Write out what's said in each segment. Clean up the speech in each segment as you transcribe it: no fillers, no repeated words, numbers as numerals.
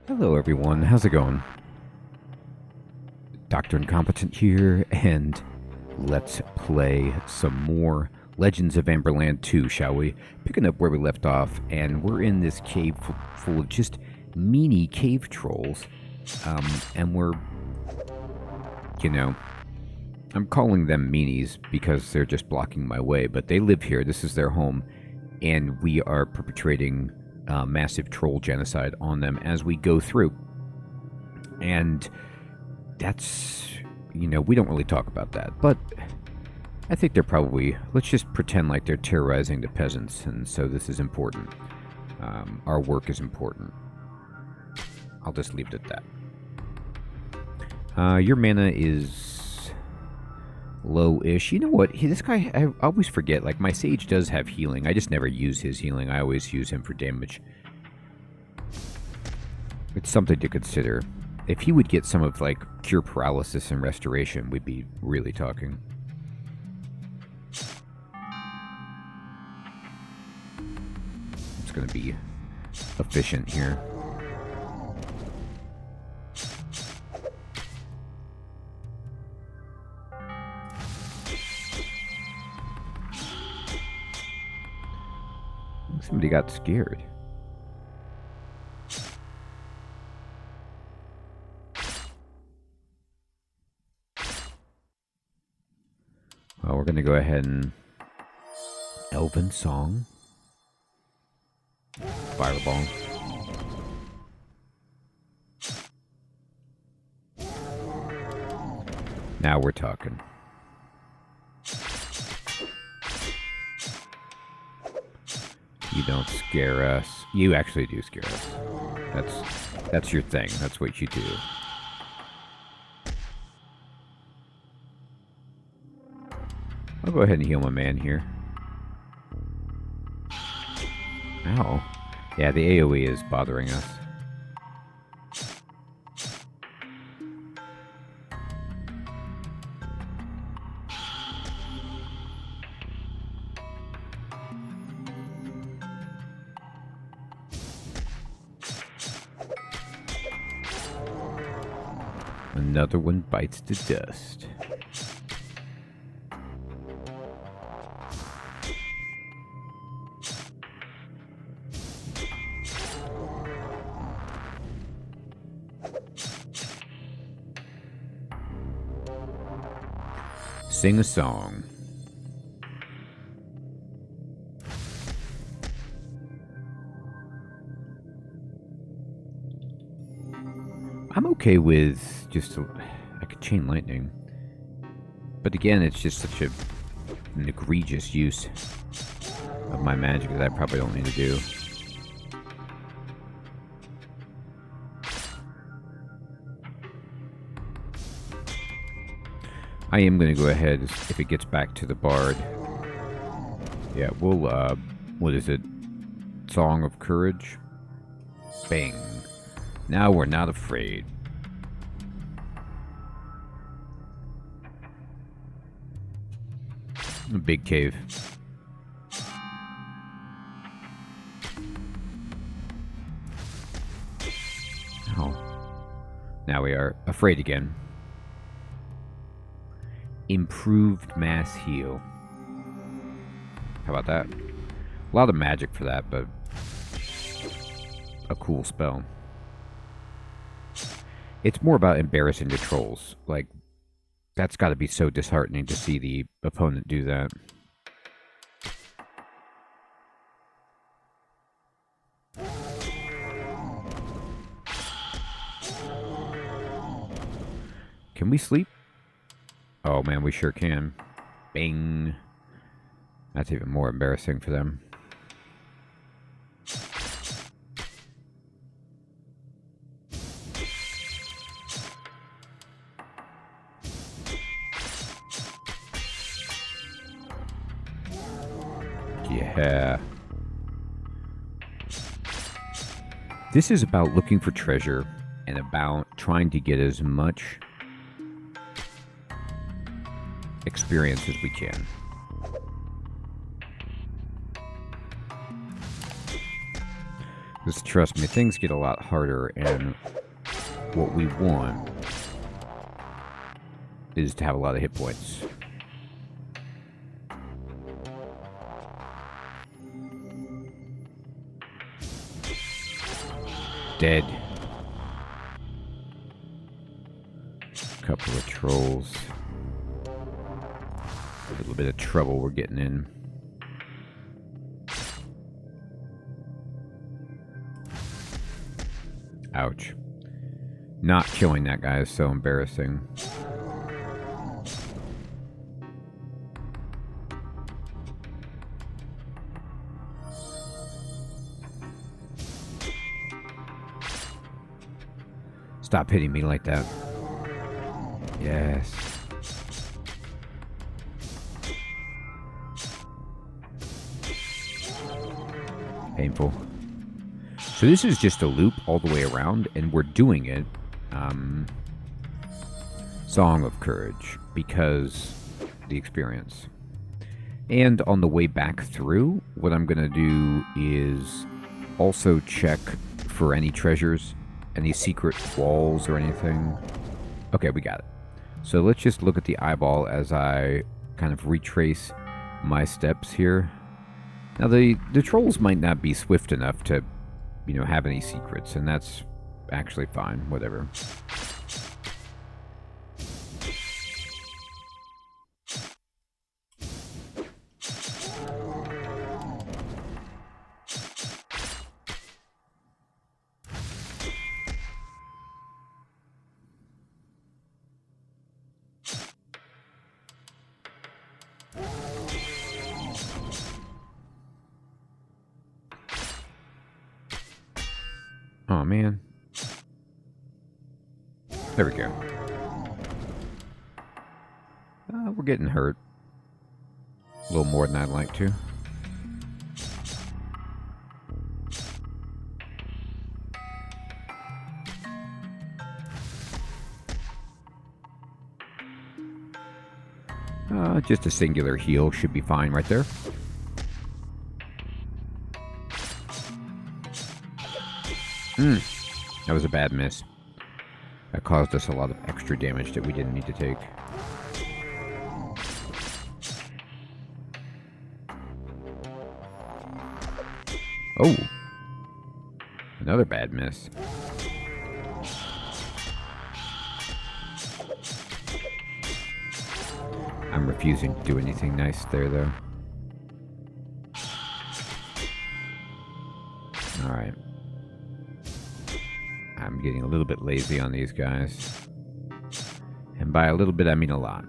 Hello everyone, how's it going? Dr. Incompetent here, and let's play some more Legends of Amberland 2, shall we? Picking up where we left off, and we're in this cave full of just meanie cave trolls. And we're, I'm calling them meanies because they're just blocking my way, but they live here, this is their home, and we are perpetrating massive troll genocide on them as we go through. And that's, we don't really talk about that, but I think they're probably, let's just pretend like they're terrorizing the peasants, and so this is important. Our work is important. I'll just leave it at that. Your mana is low-ish. You know what? This guy, I always forget, like, my Sage does have healing. I just never use his healing. I always use him for damage. It's something to consider. If he would get some of, like, Cure Paralysis and Restoration, we'd be really talking. It's going to be efficient here. Somebody got scared. Well, we're going to go ahead and Elven Song. Fireball. Now we're talking. You don't scare us. You actually do scare us. That's your thing. That's what you do. I'll go ahead and heal my man here. Ow. Yeah, the AoE is bothering us. Another one bites the dust. Sing a song. I'm okay with just I could chain lightning, but again, it's just such an egregious use of my magic that I probably don't need to do. I am going to go ahead if it gets back to the bard. Yeah, we'll what is it? Song of Courage. Bang. Now we're not afraid. A big cave. Oh. Now we are afraid again. Improved mass heal. How about that? A lot of magic for that, but a cool spell. It's more about embarrassing the trolls. Like, that's got to be so disheartening to see the opponent do that. Can we sleep? Oh man, we sure can. Bang. That's even more embarrassing for them. Yeah. This is about looking for treasure and about trying to get as much experience as we can. Just trust me, things get a lot harder, and what we want is to have a lot of hit points. Dead. Couple of trolls. A little bit of trouble we're getting in. Ouch. Not killing that guy is so embarrassing. Stop hitting me like that. Yes. Painful. So this is just a loop all the way around, and we're doing it Song of Courage because the experience. And on the way back through, what I'm going to do is also check for any treasures, any secret walls or anything. Okay, we got it. So let's just look at the eyeball as I kind of retrace my steps here. Now, the trolls might not be swift enough to, you know, have any secrets, and that's actually fine, whatever. Oh, man. There we go. We're getting hurt. A little more than I'd like to. Just a singular heal should be fine right there. That was a bad miss. That caused us a lot of extra damage that we didn't need to take. Oh! Another bad miss. I'm refusing to do anything nice there, though. Alright. I'm getting a little bit lazy on these guys. And by a little bit, I mean a lot.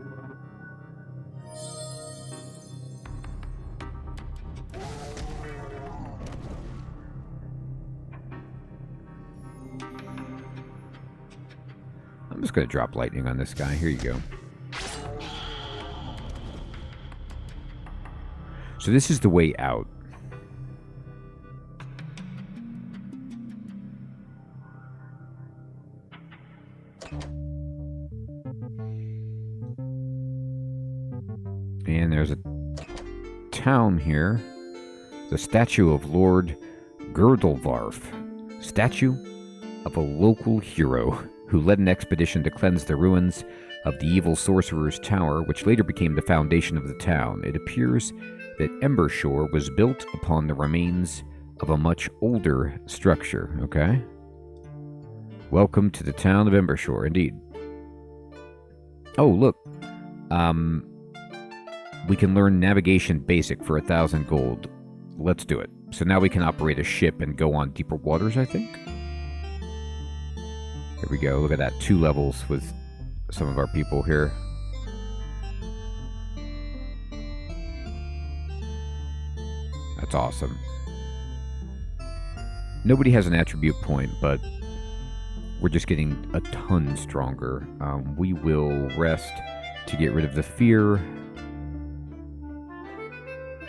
I'm just going to drop lightning on this guy. Here you go. So this is the way out. And there's a town here. The statue of Lord Girdlevarf. Statue of a local hero who led an expedition to cleanse the ruins of the evil sorcerer's tower, which later became the foundation of the town. It appears that Embershore was built upon the remains of a much older structure. Okay? Welcome to the town of Embershore, indeed. Oh, look. We can learn navigation basic for 1,000 gold. Let's do it. So now we can operate a ship and go on deeper waters, I think. Here we go. Look at that. 2 levels with some of our people here. That's awesome. Nobody has an attribute point, but we're just getting a ton stronger. We will rest to get rid of the fear.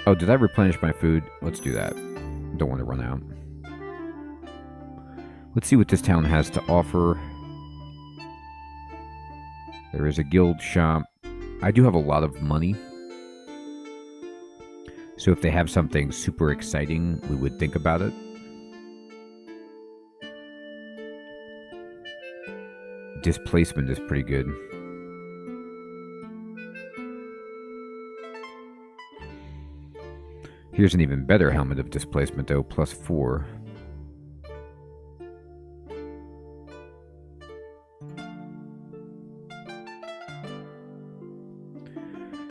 Oh, did I replenish my food? Let's do that. Don't want to run out. Let's see what this town has to offer. There is a guild shop. I do have a lot of money. So if they have something super exciting, we would think about it. displacement is pretty good. Here's an even better helmet of displacement, though, +4.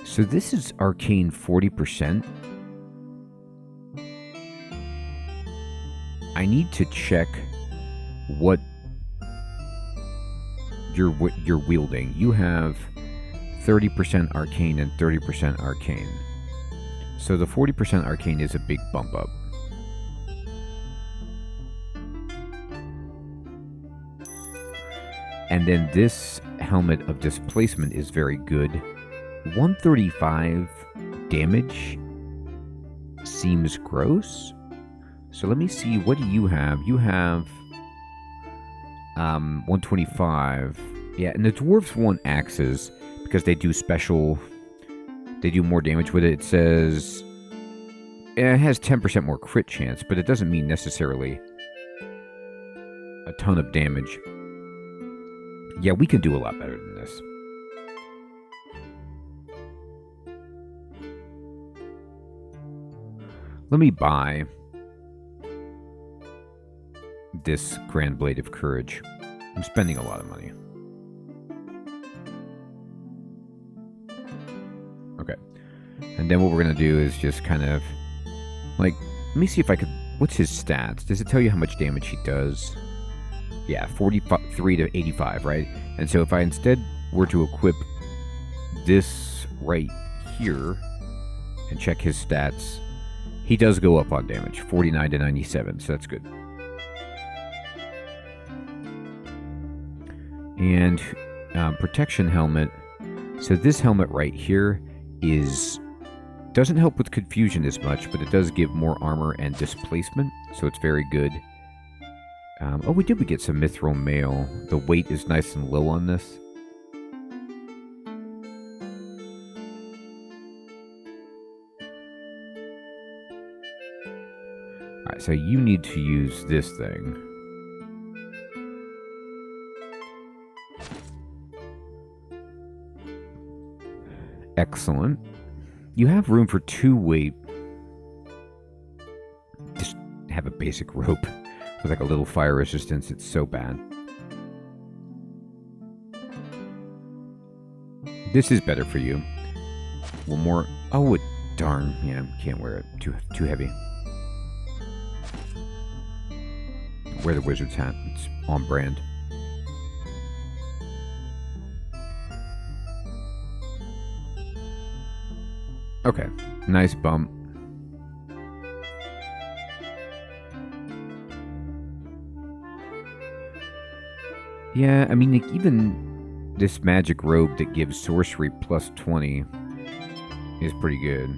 So this is arcane 40%. I need to check what you're wielding. You have 30% arcane and 30% arcane. So the 40% arcane is a big bump up. And then this helmet of displacement is very good. 135 damage seems gross. So let me see, what do you have? You have 125. Yeah, and the dwarves want axes because they do special... They do more damage with it. It says it has 10% more crit chance, but it doesn't mean necessarily a ton of damage. Yeah, we can do a lot better than this. Let me buy this Grand Blade of Courage. I'm spending a lot of money. Okay. And then what we're going to do is just kind of, like, let me see if I could, what's his stats? Does it tell you how much damage he does? Yeah, 43 to 85, right? And so if I instead were to equip this right here and check his stats, he does go up on damage, 49 to 97, so that's good. And protection helmet. So this helmet right here doesn't help with confusion as much, but it does give more armor and displacement, so it's very good. Oh, we get some mithril mail. The weight is nice and low on this. Alright, so you need to use this thing. Excellent. You have room for 2 weight. Just have a basic rope with like a little fire resistance. It's so bad. This is better for you. One more. Oh, darn. Yeah, can't wear it. Too heavy. Wear the wizard's hat. It's on brand. Okay, nice bump. Yeah, I mean, like, even this magic robe that gives sorcery +20 is pretty good.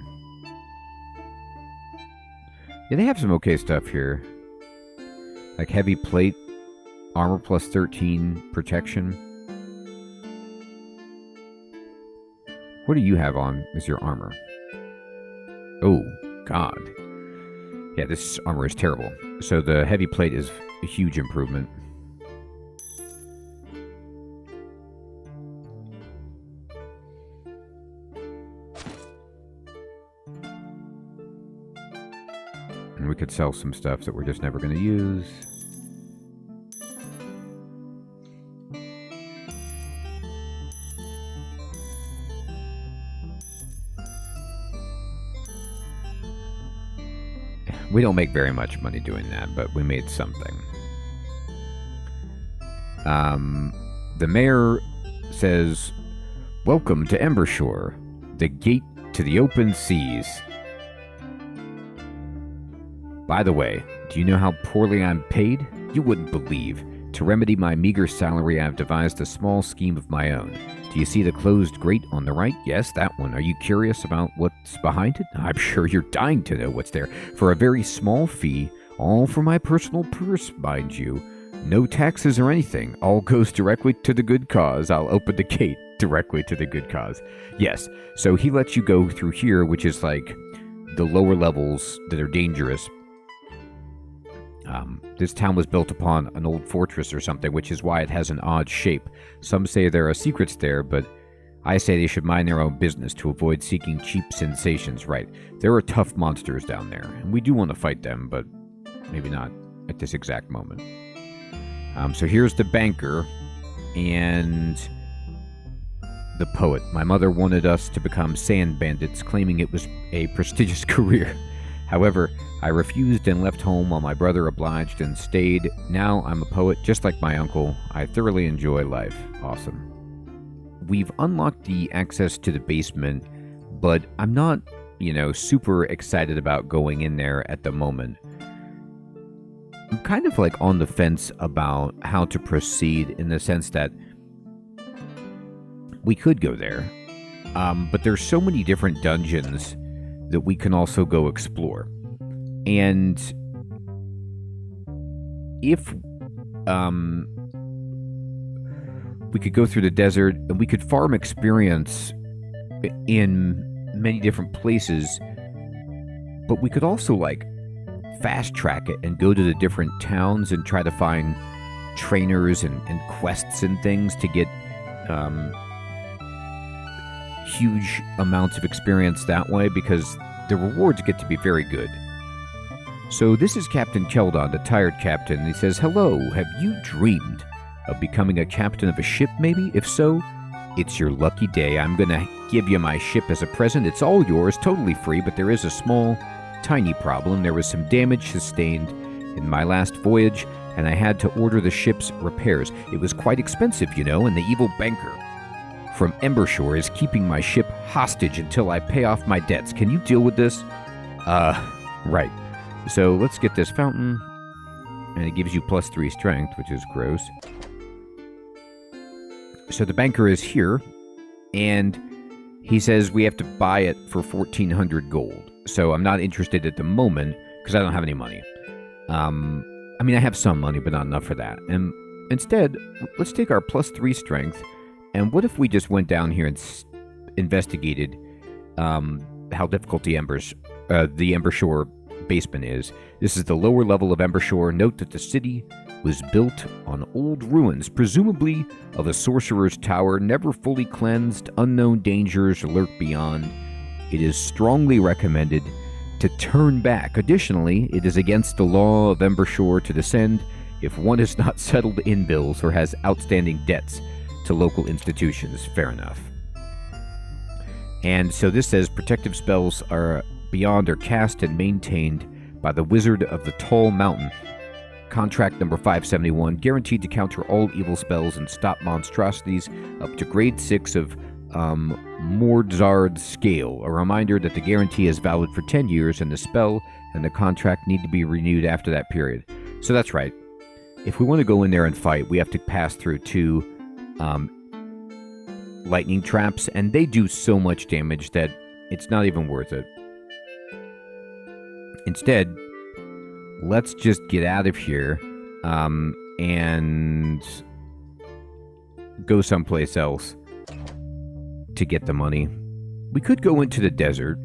Yeah, they have some okay stuff here. Like heavy plate, armor +13, protection. What do you have on as your armor? Oh, God. Yeah, this armor is terrible. So the heavy plate is a huge improvement. And we could sell some stuff that we're just never going to use. We don't make very much money doing that, but we made something. The mayor says, "Welcome to Embershore, the gate to the open seas. By the way, do you know how poorly I'm paid? You wouldn't believe. To remedy my meager salary, I've devised a small scheme of my own. Do you see the closed grate on the right? Yes, that one. Are you curious about what's behind it? I'm sure you're dying to know what's there. For a very small fee, all from my personal purse, mind you. No taxes or anything. All goes directly to the good cause. I'll open the gate directly to the good cause." Yes, so he lets you go through here, which is like the lower levels that are dangerous. This town was built upon an old fortress or something, which is why it has an odd shape. Some say there are secrets there, but I say they should mind their own business to avoid seeking cheap sensations. Right, there are tough monsters down there, and we do want to fight them, but maybe not at this exact moment. So here's the banker and the poet. My mother wanted us to become sand bandits, claiming it was a prestigious career. However, I refused and left home while my brother obliged and stayed. Now I'm a poet, just like my uncle. I thoroughly enjoy life. Awesome. We've unlocked the access to the basement, but I'm not, super excited about going in there at the moment. I'm kind of like on the fence about how to proceed, in the sense that we could go there, but there's so many different dungeons that we can also go explore. And if we could go through the desert, and we could farm experience in many different places, but we could also fast track it and go to the different towns and try to find trainers and quests and things to get huge amounts of experience that way, because the rewards get to be very good. So this is Captain Keldon, the tired captain, and he says, "Hello, have you dreamed of becoming a captain of a ship, maybe? If so, it's your lucky day. I'm gonna give you my ship as a present. It's all yours, totally free, but there is a small, tiny problem. There was some damage sustained in my last voyage, and I had to order the ship's repairs. It was quite expensive, and the evil banker from Embershore is keeping my ship hostage until I pay off my debts. Can you deal with this?" Right. So let's get this fountain, and it gives you +3 strength, which is gross. So the banker is here, and he says we have to buy it for 1,400 gold. So I'm not interested at the moment, because I don't have any money. I have some money, but not enough for that. And instead, let's take our +3 strength, and what if we just went down here and investigated how difficult the Embershore basement is. This is the lower level of Embershore. Note that the city was built on old ruins, presumably of a sorcerer's tower, never fully cleansed. Unknown dangers lurk beyond. It is strongly recommended to turn back. Additionally, it is against the law of Embershore to descend if one is not settled in bills or has outstanding debts to local institutions. Fair enough. And so this says protective spells are beyond are cast and maintained by the Wizard of the Tall Mountain. Contract number 571, guaranteed to counter all evil spells and stop monstrosities up to grade 6 of Mordzard's scale. A reminder that the guarantee is valid for 10 years, and the spell and the contract need to be renewed after that period. So that's right. If we want to go in there and fight, we have to pass through 2 lightning traps, and they do so much damage that it's not even worth it. Instead, let's just get out of here and go someplace else to get the money. We could go into the desert.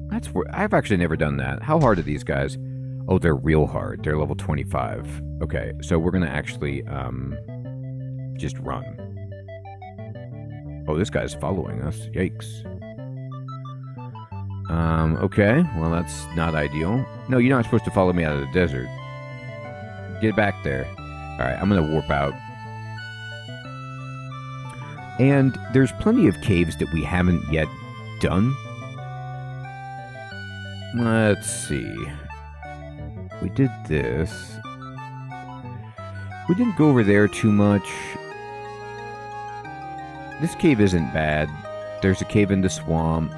That's where I've actually never done that. How hard are these guys? Oh, they're real hard. They're level 25. Okay, so we're gonna actually just run. Oh, this guy's following us. Yikes. Okay, well, that's not ideal. No, you're not supposed to follow me out of the desert. Get back there. Alright, I'm gonna warp out. And there's plenty of caves that we haven't yet done. Let's see. We did this. We didn't go over there too much. This cave isn't bad. There's a cave in the swamp.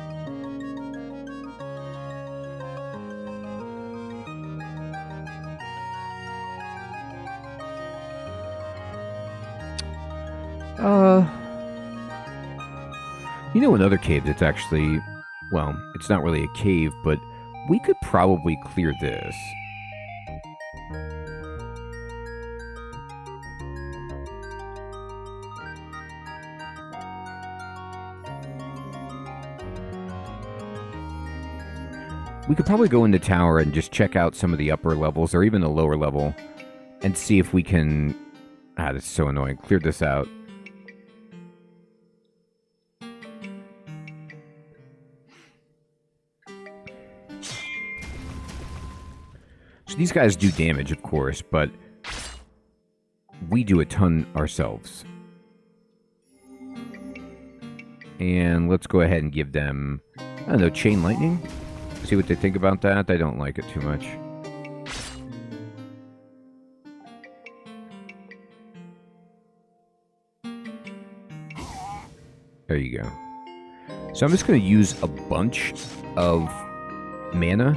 Another cave that's actually, well, it's not really a cave, but we could probably clear this. We could probably go in the tower and just check out some of the upper levels, or even the lower level, and see if we can... Ah, this is so annoying. Clear this out. So these guys do damage, of course, but we do a ton ourselves. And let's go ahead and give them, I don't know, chain lightning? See what they think about that. I don't like it too much. There you go. So I'm just going to use a bunch of mana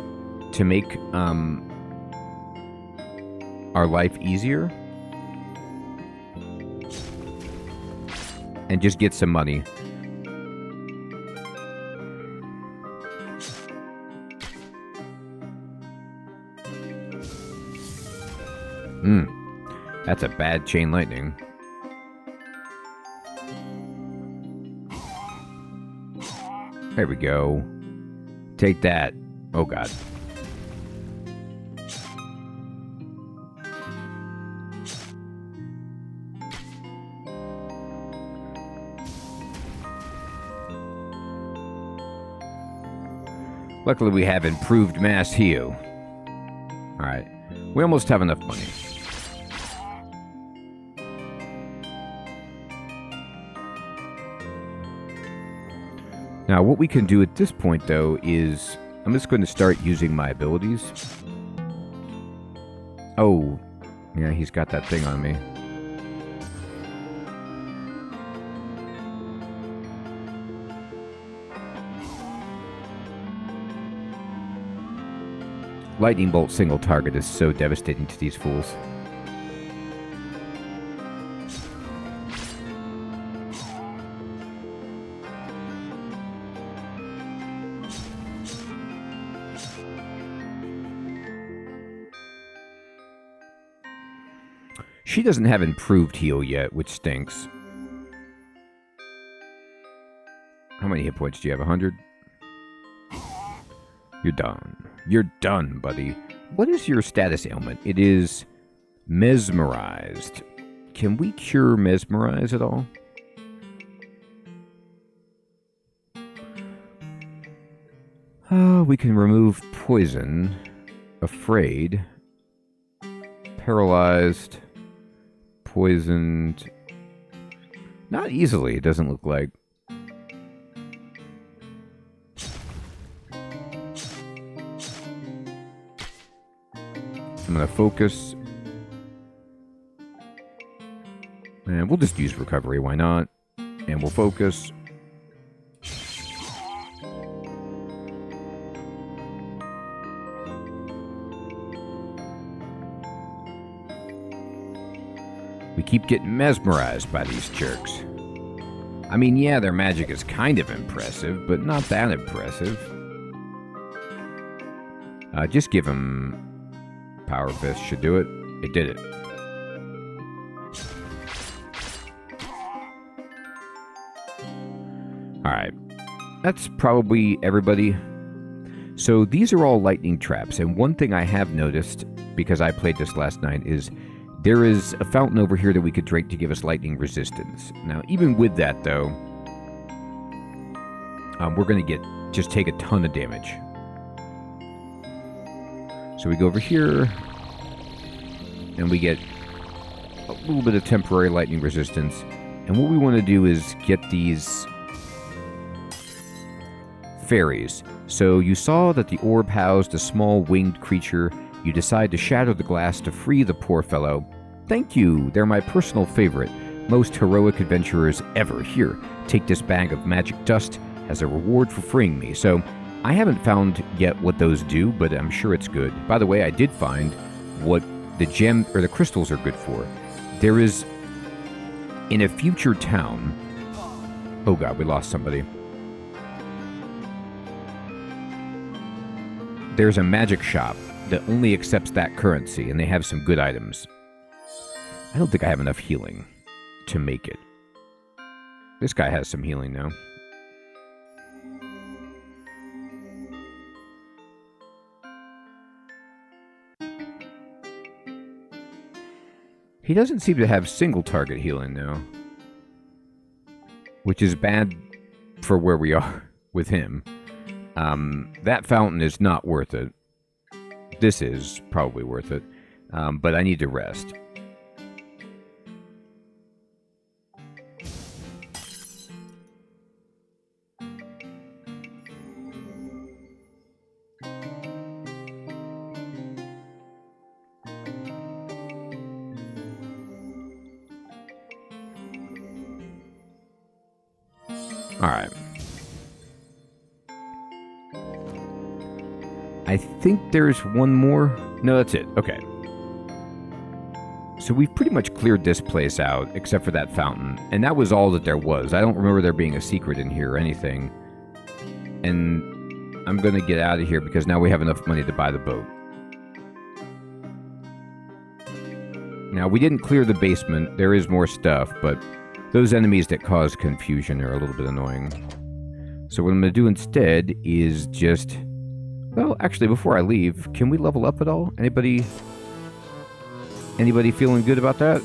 to make our life easier. And just get some money. That's a bad chain lightning. There we go. Take that. Oh, God. Luckily, we have improved mass heal. Alright. We almost have enough money. Now, what we can do at this point, though, is... I'm just going to start using my abilities. Oh. Yeah, he's got that thing on me. Lightning bolt single target is so devastating to these fools. She doesn't have improved heal yet, which stinks. How many hit points do you have? 100? You're done. You're done, buddy. What is your status ailment? It is mesmerized. Can we cure mesmerize at all? We can remove poison, afraid, paralyzed, poisoned. Not easily, it doesn't look like. I'm going to focus. And we'll just use recovery, why not? And we'll focus. We keep getting mesmerized by these jerks. I mean, yeah, their magic is kind of impressive, but not that impressive. Just give them... Power Fist should do it. It did it. Alright. That's probably everybody. So these are all lightning traps, and one thing I have noticed, because I played this last night, is there is a fountain over here that we could drink to give us lightning resistance. Now, even with that, though, we're going to just take a ton of damage. So we go over here, and we get a little bit of temporary lightning resistance. And what we want to do is get these fairies. So you saw that the orb housed a small winged creature. You decide to shatter the glass to free the poor fellow. Thank you, they're my personal favorite. Most heroic adventurers ever. Here, take this bag of magic dust as a reward for freeing me. So... I haven't found yet what those do, but I'm sure it's good. By the way, I did find what the gem or the crystals are good for. There is, in a future town... Oh god, we lost somebody. There's a magic shop that only accepts that currency, and they have some good items. I don't think I have enough healing to make it. This guy has some healing now. He doesn't seem to have single target healing now, which is bad for where we are with him. That fountain is not worth it. This is probably worth it, but I need to rest. Alright. I think there's one more. No, that's it. Okay. So we've pretty much cleared this place out, except for that fountain. And that was all that there was. I don't remember there being a secret in here or anything. And I'm going to get out of here because now we have enough money to buy the boat. Now, we didn't clear the basement. There is more stuff, but those enemies that cause confusion are a little bit annoying. So what I'm going to do instead is just... Well, actually, before I leave, can we level up at all? Anybody feeling good about that?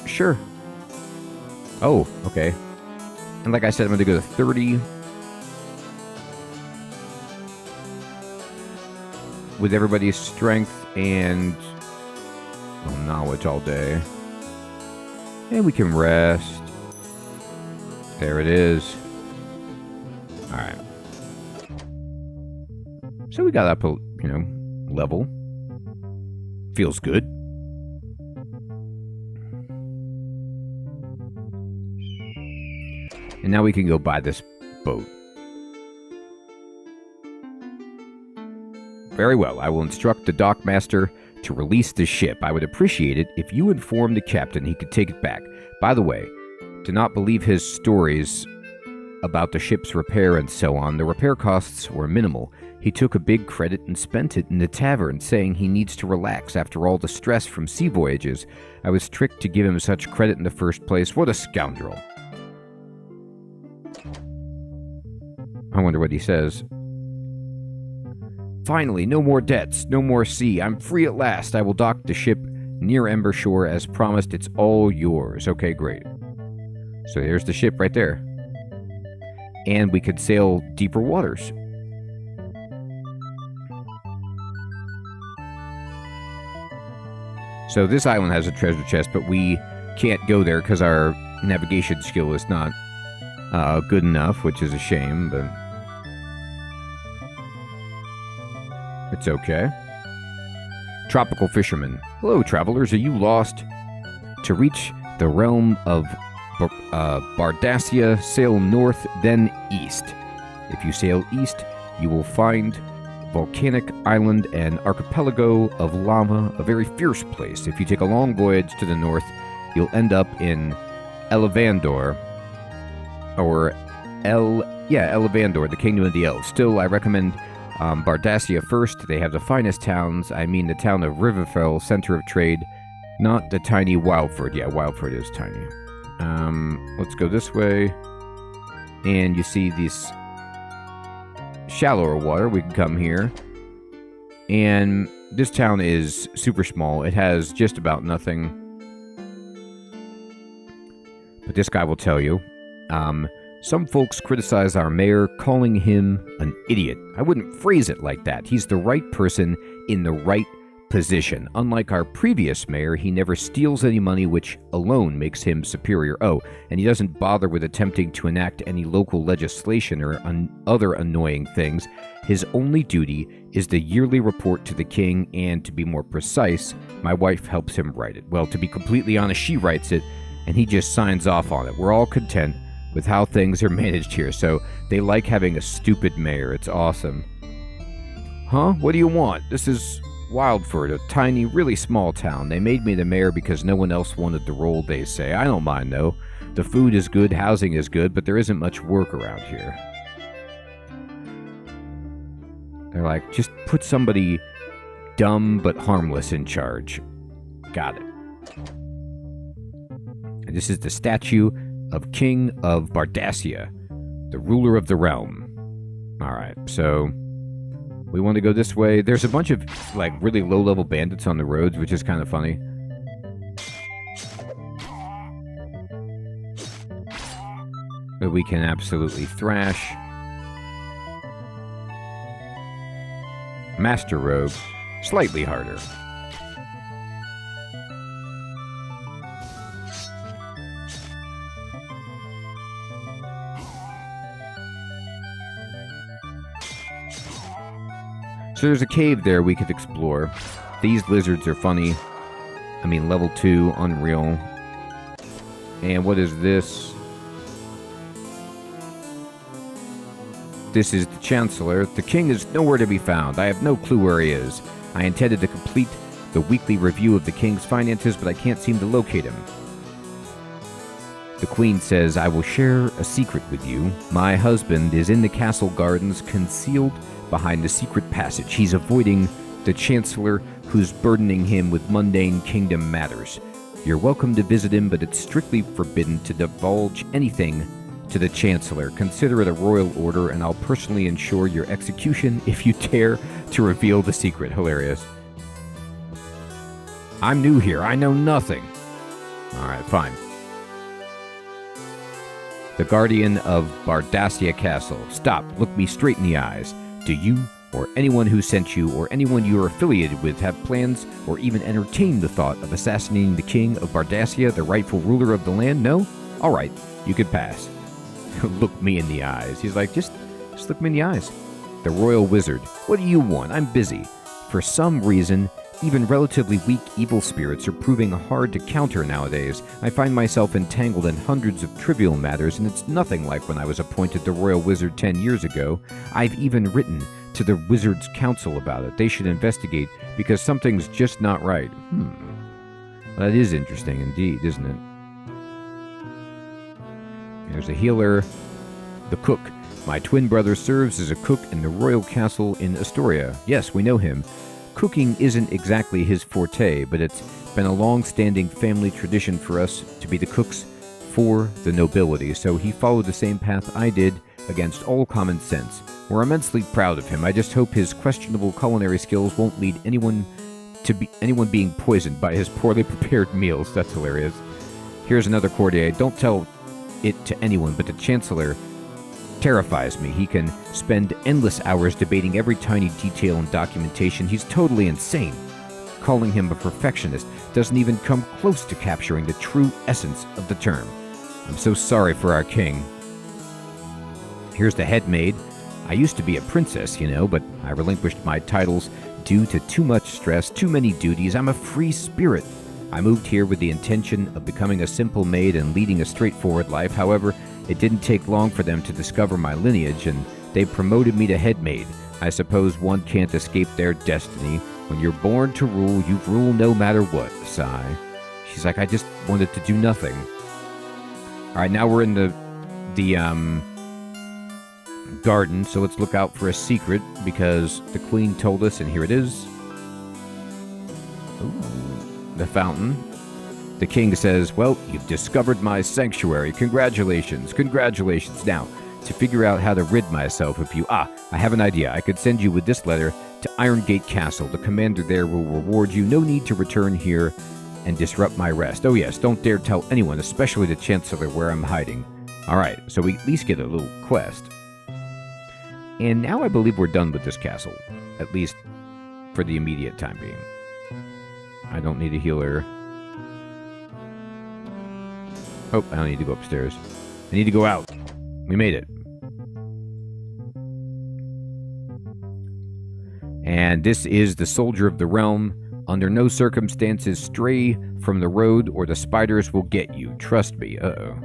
Sure. Oh, okay. And like I said, I'm going to go to 30. With everybody's strength and knowledge all day. And we can rest. There it is. Alright. So we got up a, level. Feels good. And now we can go buy this boat. Very well. I will instruct the dockmaster to release the ship. I would appreciate it if you informed the captain he could take it back. By the way, do not believe his stories about the ship's repair and so on. The repair costs were minimal. He took a big credit and spent it in the tavern, saying he needs to relax after all the stress from sea voyages. I was tricked to give him such credit in the first place. What a scoundrel. I wonder what he says. Finally, no more debts, no more sea. I'm free at last. I will dock the ship near Embershore as promised. It's all yours. Okay, great. So here's the ship right there. And we could sail deeper waters. So this island has a treasure chest, but we can't go there because our navigation skill is not good enough, which is a shame, but it's okay. Tropical fisherman. Hello, travelers. Are you lost? To reach the realm of Bardacia, sail north, then east. If you sail east, you will find volcanic island and archipelago of lava, a very fierce place. If you take a long voyage to the north, you'll end up in Elevandor, Elevandor, the kingdom of the elves. Still, I recommend Bardacia first. They have the finest towns. I mean the town of Riverfell, center of trade, not the tiny Wildford. Yeah, Wildford is tiny. Let's go this way. And you see these shallower water. We can come here. And this town is super small. It has just about nothing. But this guy will tell you. Some folks criticize our mayor, calling him an idiot. I wouldn't phrase it like that. He's the right person in the right position. Unlike our previous mayor, he never steals any money, which alone makes him superior. Oh, and he doesn't bother with attempting to enact any local legislation or other annoying things. His only duty is the yearly report to the king, and to be more precise, my wife helps him write it. Well, to be completely honest, she writes it, and he just signs off on it. We're all content with how things are managed here, so they like having a stupid mayor. It's awesome. Huh? What do you want? This is Wildford, a tiny, really small town. They made me the mayor because no one else wanted the role, they say. I don't mind, though. The food is good, housing is good, but there isn't much work around here. They're like, just put somebody dumb but harmless in charge. Got it. And this is the statue of King of Bardacia, the ruler of the realm. Alright, so We want to go this way. There's a bunch of, like, really low-level bandits on the roads, which is kind of funny. But we can absolutely thrash. Master Rogue, slightly harder. So there's a cave there we could explore. These lizards are funny. I mean, level 2, unreal. And what is this? This is the Chancellor. The king is nowhere to be found. I have no clue where he is. I intended to complete the weekly review of the king's finances, but I can't seem to locate him. The queen says, I will share a secret with you. My husband is in the castle gardens, concealed behind the secret passage. He's avoiding the Chancellor, who's burdening him with mundane kingdom matters. You're welcome to visit him, but it's strictly forbidden to divulge anything to the Chancellor. Consider it a royal order, and I'll personally ensure your execution if you dare to reveal the secret. Hilarious. I'm new here. I know nothing. Alright, fine. The Guardian of Bardassia Castle. Stop. Look me straight in the eyes. Do you, or anyone who sent you, or anyone you are affiliated with, have plans or even entertained the thought of assassinating the king of Bardassia, the rightful ruler of the land? No? Alright, you could pass. Look me in the eyes. He's like, just look me in the eyes. The Royal Wizard. What do you want? I'm busy. For some reason, even relatively weak evil spirits are proving hard to counter nowadays. I find myself entangled in hundreds of trivial matters, and it's nothing like when I was appointed the Royal Wizard 10 years ago. I've even written to the Wizards' Council about it. They should investigate, because something's just not right. That is interesting indeed, isn't it? There's a healer. The cook. My twin brother serves as a cook in the royal castle in Astoria. Yes, we know him. Cooking isn't exactly his forte, but it's been a long-standing family tradition for us to be the cooks for the nobility, so he followed the same path I did against all common sense. We're immensely proud of him. I just hope his questionable culinary skills won't lead anyone being poisoned by his poorly prepared meals. That's hilarious. Here's another courtier. Don't tell it to anyone, but the Chancellor terrifies me. He can spend endless hours debating every tiny detail and documentation. He's totally insane. Calling him a perfectionist doesn't even come close to capturing the true essence of the term. I'm so sorry for our king. Here's the head maid. I used to be a princess, but I relinquished my titles due to too much stress, too many duties. I'm a free spirit. I moved here with the intention of becoming a simple maid and leading a straightforward life. However, it didn't take long for them to discover my lineage, and they promoted me to head maid. I suppose one can't escape their destiny. When you're born to rule, you rule no matter what. Sigh. She's like, I just wanted to do nothing. Alright, now we're in the garden, so let's look out for a secret, because the queen told us, and here it is. Ooh, the fountain. The king says, well, you've discovered my sanctuary. Congratulations. Congratulations. Now, to figure out how to rid myself of you. I have an idea. I could send you with this letter to Irongate Castle. The commander there will reward you. No need to return here and disrupt my rest. Oh yes, don't dare tell anyone, especially the Chancellor, where I'm hiding. Alright, so we at least get a little quest. And now I believe we're done with this castle. At least for the immediate time being. I don't need a healer. Oh, I don't need to go upstairs. I need to go out. We made it. And this is the Soldier of the Realm. Under no circumstances stray from the road or the spiders will get you. Trust me. Uh-oh.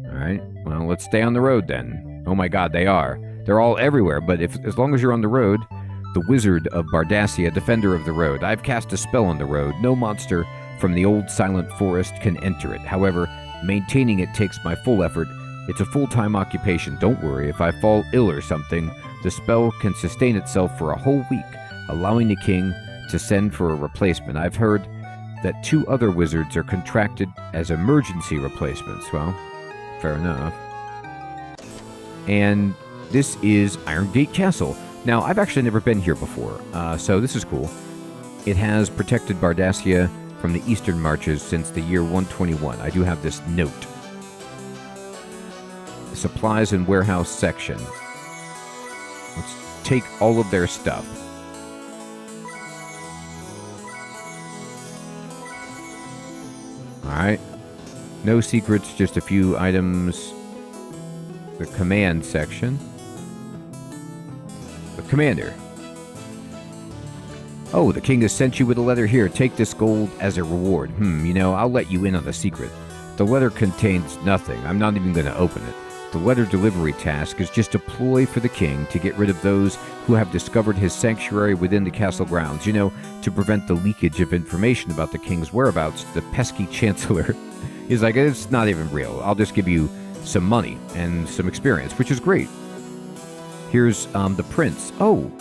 Alright, well, let's stay on the road then. Oh my god, they are. They're all everywhere, but as long as you're on the road, the Wizard of Bardassia, defender of the road. I've cast a spell on the road. No monster from the old silent forest can enter it. However, maintaining it takes my full effort. It's a full-time occupation. Don't worry, if I fall ill or something, the spell can sustain itself for a whole week, allowing the king to send for a replacement. I've heard that 2 other wizards are contracted as emergency replacements. Well, fair enough. And this is Irongate Castle. Now, I've actually never been here before, so this is cool. It has protected Bardacia from the eastern marches since the year 121. I do have this note. Supplies and warehouse section. Let's take all of their stuff. Alright. No secrets, just a few items. The command section. The commander. Oh, the king has sent you with a letter here. Take this gold as a reward. You know, I'll let you in on the secret. The letter contains nothing. I'm not even going to open it. The letter delivery task is just a ploy for the king to get rid of those who have discovered his sanctuary within the castle grounds. You know, to prevent the leakage of information about the king's whereabouts. The pesky chancellor is like, it's not even real. I'll just give you some money and some experience, which is great. Here's the prince. Oh,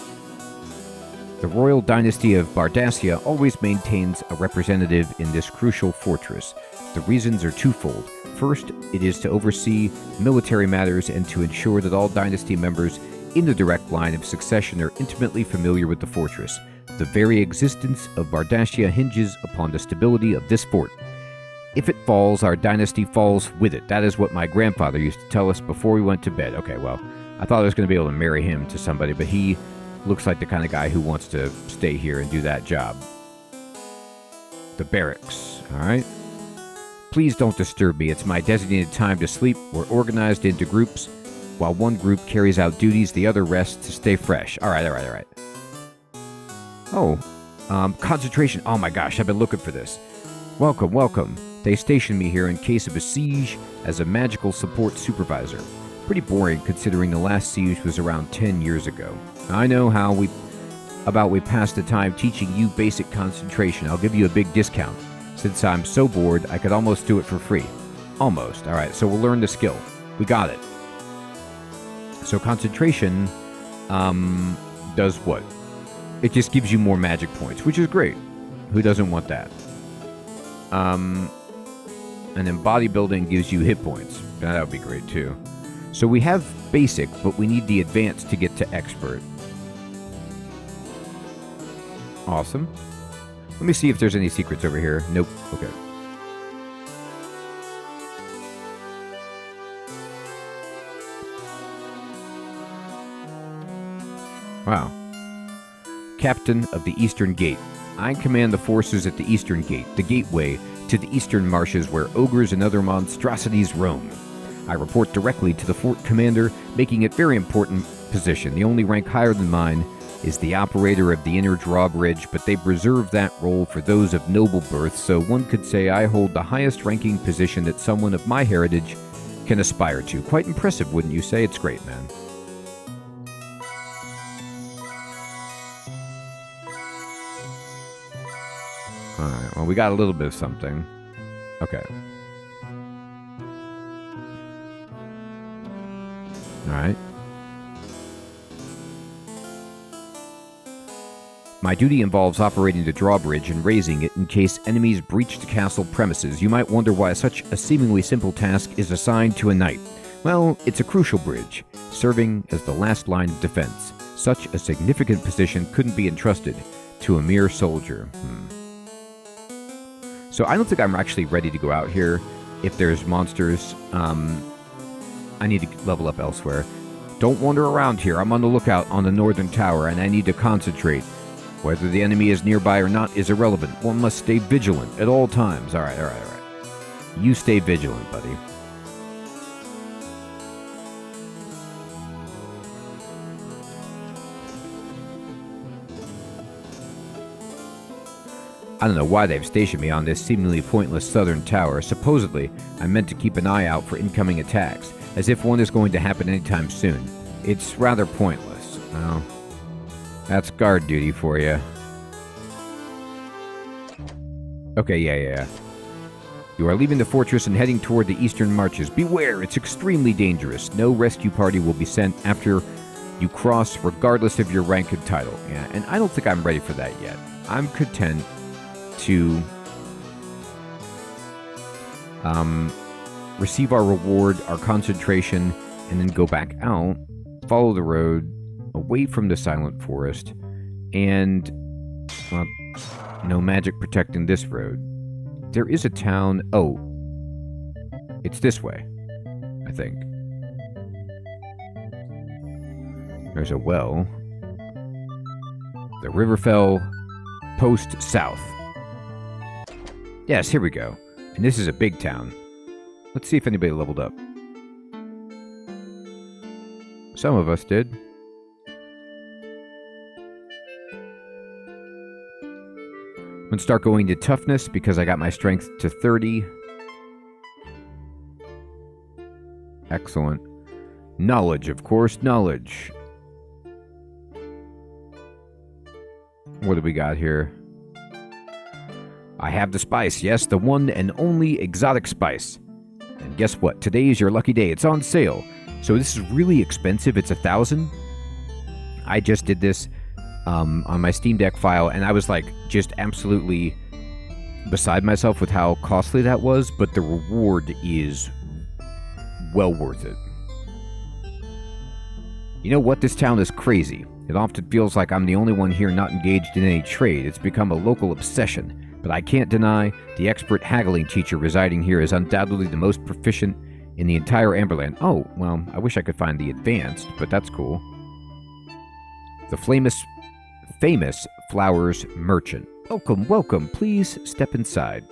the royal dynasty of Bardacia always maintains a representative in this crucial fortress. The reasons are twofold. First, it is to oversee military matters and to ensure that all dynasty members in the direct line of succession are intimately familiar with the fortress. The very existence of Bardacia hinges upon the stability of this fort. If it falls, our dynasty falls with it. That is what my grandfather used to tell us before we went to bed. Okay, well, I thought I was going to be able to marry him to somebody, but he looks like the kind of guy who wants to stay here and do that job. The barracks, all right? Please don't disturb me. It's my designated time to sleep. We're organized into groups. While one group carries out duties, the other rests to stay fresh. All right. Oh, concentration. Oh my gosh, I've been looking for this. Welcome. They stationed me here in case of a siege as a magical support supervisor. Pretty boring considering the last siege was around 10 years ago. I know how we passed the time teaching you basic concentration. I'll give you a big discount. Since I'm so bored, I could almost do it for free. Almost. All right, so we'll learn the skill. We got it. So concentration does what? It just gives you more magic points, which is great. Who doesn't want that? And then bodybuilding gives you hit points. That would be great too. So we have basic, but we need the advanced to get to expert. Awesome. Let me see if there's any secrets over here. Nope. Okay. Wow. Captain of the Eastern Gate. I command the forces at the Eastern Gate, the gateway to the eastern marshes where ogres and other monstrosities roam. I report directly to the fort commander, making it very important position. The only rank higher than mine is the operator of the inner drawbridge, but they preserve that role for those of noble birth, so one could say I hold the highest ranking position that someone of my heritage can aspire to. Quite impressive, wouldn't you say? It's great, man. Alright, well, we got a little bit of something. Okay. Alright. My duty involves operating the drawbridge and raising it in case enemies breach the castle premises. You might wonder why such a seemingly simple task is assigned to a knight. Well, it's a crucial bridge, serving as the last line of defense. Such a significant position couldn't be entrusted to a mere soldier. So I don't think I'm actually ready to go out here. If there's monsters, I need to level up elsewhere. Don't wander around here. I'm on the lookout on the northern tower, and I need to concentrate. Whether the enemy is nearby or not is irrelevant. One must stay vigilant at all times. All right. You stay vigilant, buddy. I don't know why they've stationed me on this seemingly pointless southern tower. Supposedly, I'm meant to keep an eye out for incoming attacks, as if one is going to happen anytime soon. It's rather pointless. Well, that's guard duty for you. Okay, yeah. You are leaving the fortress and heading toward the eastern marches. Beware, it's extremely dangerous. No rescue party will be sent after you cross, regardless of your rank and title. Yeah, and I don't think I'm ready for that yet. I'm content to receive our reward, our concentration, and then go back out, follow the road, away from the silent forest, and, well, no magic protecting this road. There is a town. Oh, it's this way, I think. There's a well. The Riverfell Post South. Yes, here we go. And this is a big town. Let's see if anybody leveled up. Some of us did. I'm going to start going to toughness because I got my strength to 30. Excellent. Knowledge, of course. Knowledge. What do we got here? I have the spice. Yes, the one and only exotic spice. And guess what? Today is your lucky day. It's on sale. So this is really expensive. It's 1,000. I just did this on my Steam Deck file, and I was like just absolutely beside myself with how costly that was, but the reward is well worth it. You know what? This town is crazy. It often feels like I'm the only one here not engaged in any trade. It's become a local obsession. But I can't deny the expert haggling teacher residing here is undoubtedly the most proficient in the entire Amberland. Oh, well, I wish I could find the advanced, but that's cool. The famous flowers merchant. Welcome, welcome. Please step inside.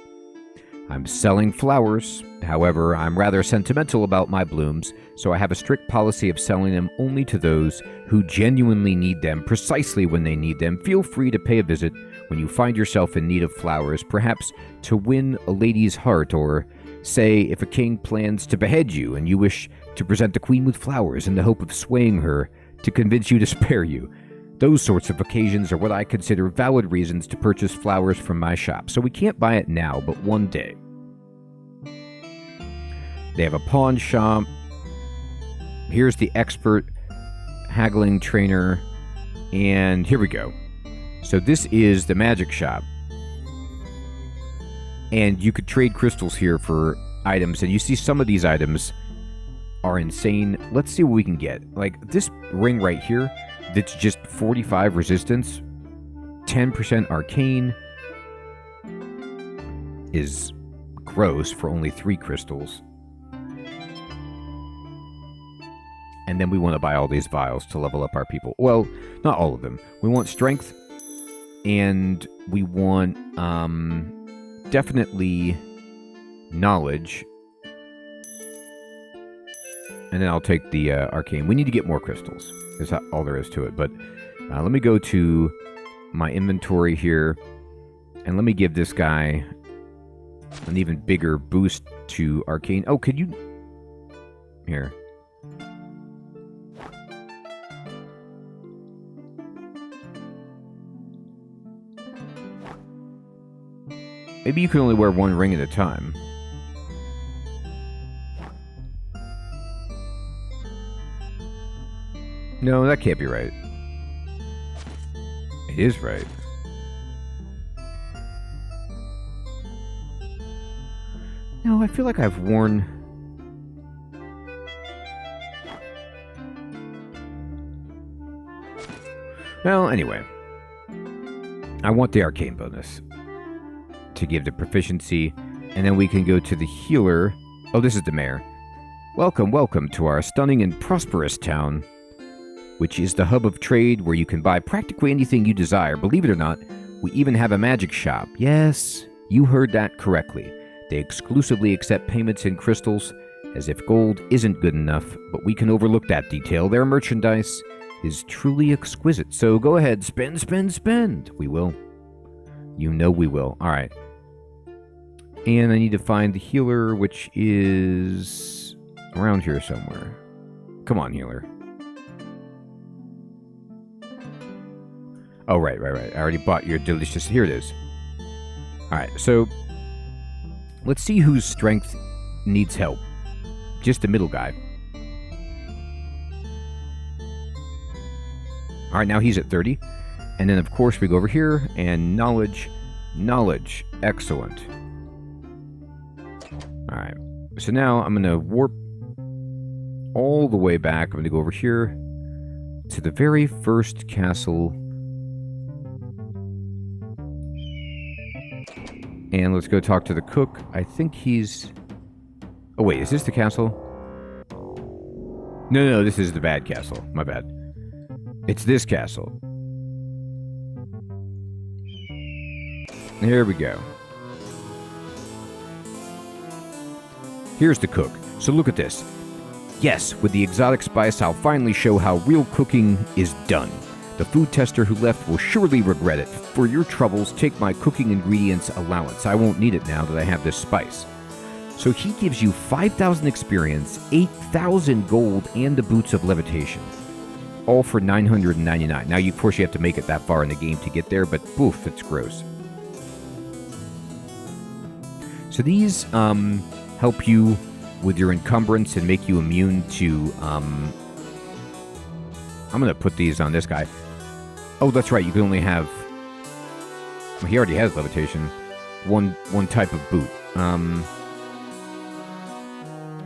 I'm selling flowers. However, I'm rather sentimental about my blooms, so I have a strict policy of selling them only to those who genuinely need them precisely when they need them. Feel free to pay a visit when you find yourself in need of flowers, perhaps to win a lady's heart, or say if a king plans to behead you and you wish to present the queen with flowers in the hope of swaying her to convince you to spare you. Those sorts of occasions are what I consider valid reasons to purchase flowers from my shop. So we can't buy it now, but one day. They have a pawn shop. Here's the expert haggling trainer. And here we go. So this is the magic shop. And you could trade crystals here for items. And you see some of these items are insane. Let's see what we can get. Like this ring right here. That's just 45 resistance, 10% arcane, is gross for only 3 crystals. And then we want to buy all these vials to level up our people. Well, not all of them. We want strength, and we want definitely knowledge. And then I'll take the arcane. We need to get more crystals. That's all there is to it. But let me go to my inventory here. And let me give this guy an even bigger boost to arcane. Oh, could you... Here. Maybe you can only wear one ring at a time. No, that can't be right. It is right. No, I feel like I've worn... Well, anyway. I want the arcane bonus to give the proficiency, and then we can go to the healer. Oh, this is the mayor. Welcome, welcome to our stunning and prosperous town, which is the hub of trade where you can buy practically anything you desire. Believe it or not, we even have a magic shop. Yes, you heard that correctly. They exclusively accept payments in crystals, as if gold isn't good enough, but we can overlook that detail. Their merchandise is truly exquisite. So go ahead, spend, spend, spend. We will. You know we will. All right. And I need to find the healer, which is around here somewhere. Come on, healer. Oh, right. I already bought your delicious... Here it is. Alright, so... let's see whose strength needs help. Just the middle guy. Alright, now he's at 30. And then, of course, we go over here, and knowledge. Knowledge. Excellent. Alright. So now I'm going to warp all the way back. I'm going to go over here. to the very first castle. And let's go talk to the cook. I think he's... Oh, wait, is this the castle? No, this is the bad castle. My bad. It's this castle. There we go. Here's the cook. So look at this. Yes, with the exotic spice, I'll finally show how real cooking is done. The food tester who left will surely regret it. For your troubles, take my cooking ingredients allowance. I won't need it now that I have this spice. So he gives you 5,000 experience, 8,000 gold, and the boots of levitation. All for 999. Now, of course, you have to make it that far in the game to get there, but poof, it's gross. So these help you with your encumbrance and make you immune to... I'm going to put these on this guy. Oh, that's right, you can only have... Well, he already has levitation. One type of boot.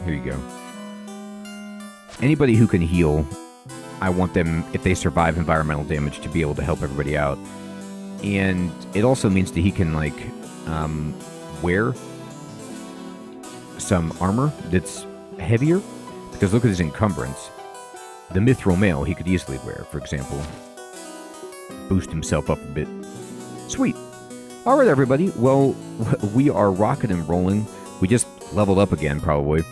Here you go. Anybody who can heal, I want them, if they survive environmental damage, to be able to help everybody out. And it also means that he can, like, wear some armor that's heavier. Because look at his encumbrance. The mithril mail he could easily wear, for example. Boost himself up a bit. Sweet. All right, everybody. Well, we are rocking and rolling. We just leveled up again, probably.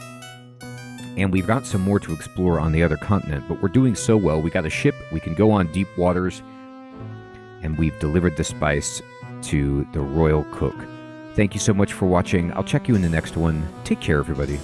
And we've got some more to explore on the other continent, but we're doing so well. We got a ship. We can go on deep waters. And we've delivered the spice to the royal cook. Thank you so much for watching. I'll check you in the next one. Take care, everybody.